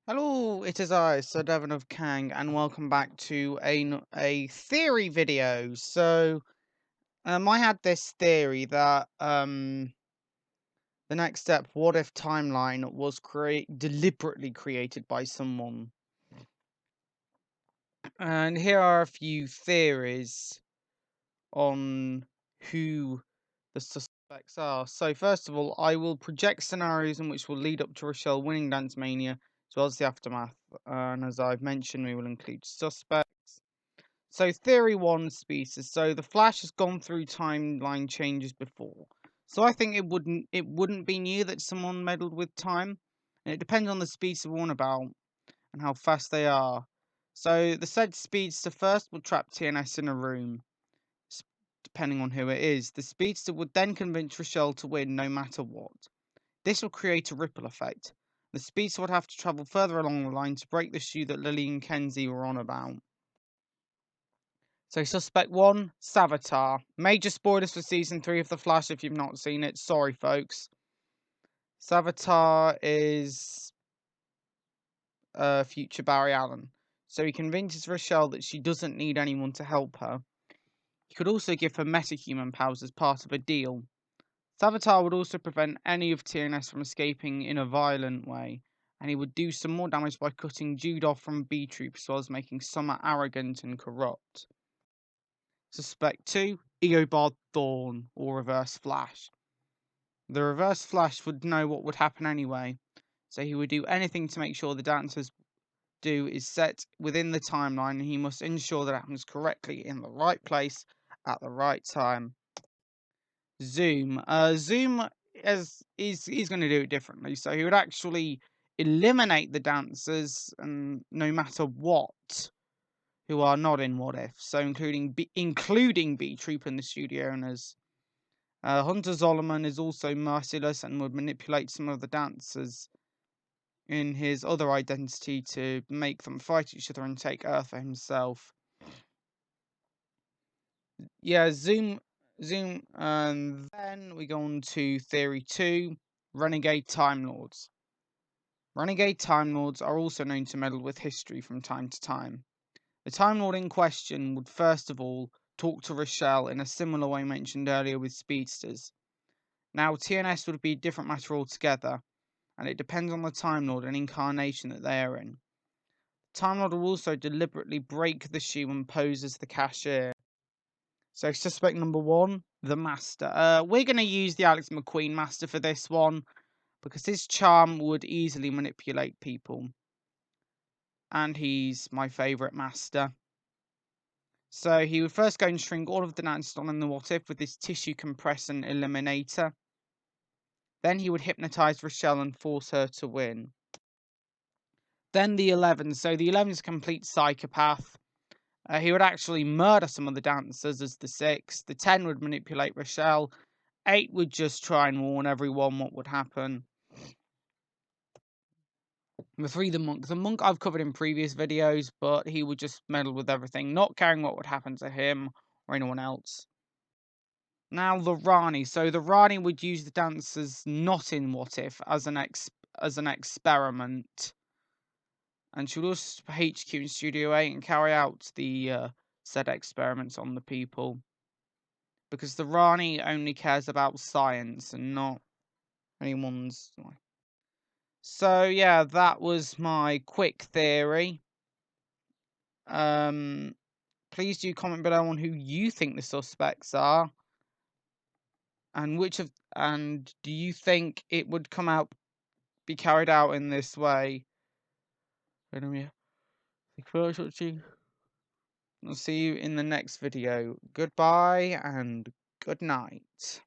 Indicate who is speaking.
Speaker 1: Hello, it is I, Sir Devon of Kang, and welcome back to a theory video. I had this theory that the next step, what if timeline, was deliberately created by someone. And here are a few theories on who the suspects are. So first of all, I will project scenarios in which will lead up to Rochelle winning Dance Mania, as well as the aftermath. And as I've mentioned, we will include suspects. So theory one, species. So the Flash has gone through timeline changes before. So I think it wouldn't be new that someone meddled with time. And it depends on the speedster we're on about and how fast they are. So the said speedster first will trap TNS in a room, depending on who it is. The speedster would then convince Rochelle to win no matter what. This will create a ripple effect. The speedster would have to travel further along the line to break the shoe that Lily and Kenzie were on about. So suspect 1, Savitar. Major spoilers for season 3 of The Flash if you've not seen it. Sorry, folks. Savitar is future Barry Allen. So he convinces Rochelle that she doesn't need anyone to help her. He could also give her metahuman powers as part of a deal. Savitar would also prevent any of TNS from escaping in a violent way, and he would do some more damage by cutting Jude off from B-Troop as well as making Summer arrogant and corrupt. Suspect 2, Eobard Thorn, or Reverse Flash. The Reverse Flash would know what would happen anyway, so he would do anything to make sure the dancers do is set within the timeline, and he must ensure that it happens correctly in the right place at the right time. Zoom. Zoom he's going to do it differently, so he would actually eliminate the dancers, and no matter what, who are not in What If, so including B Troop and the studio owners. Hunter Zolomon is also merciless and would manipulate some of the dancers in his other identity to make them fight each other and take Earth for himself. Yeah, Zoom, and then we go on to Theory 2, Renegade Time Lords. Renegade Time Lords are also known to meddle with history from time to time. The Time Lord in question would first of all talk to Rochelle in a similar way mentioned earlier with speedsters. Now, TNS would be a different matter altogether, and it depends on the Time Lord and incarnation that they are in. Time Lord will also deliberately break the shoe and pose as the cashier. So, suspect number 1, the Master. We're going to use the Alex McQueen Master for this one, because his charm would easily manipulate people. And he's my favourite Master. So he would first go and shrink all of the dancers on in the What If with his tissue compressor eliminator. Then he would hypnotise Rochelle and force her to win. Then the 11. So the 11 is a complete psychopath. He would actually murder some of the dancers as the 6. The 10 would manipulate Rochelle. 8 would just try and warn everyone what would happen. Number 3, the Monk. The Monk I've covered in previous videos, but he would just meddle with everything, not caring what would happen to him or anyone else. Now the Ronnie. So the Ronnie would use the dancers not in What If as an experiment, and she would also HQ in Studio 8 and carry out the said experiments on the people, because the Ronnie only cares about science and not anyone's. So yeah, that was my quick theory. Please do comment below on who you think the suspects are, and do you think it would be carried out in this way? Anyway, thank you very much for watching. I'll see you in the next video. Goodbye and good night.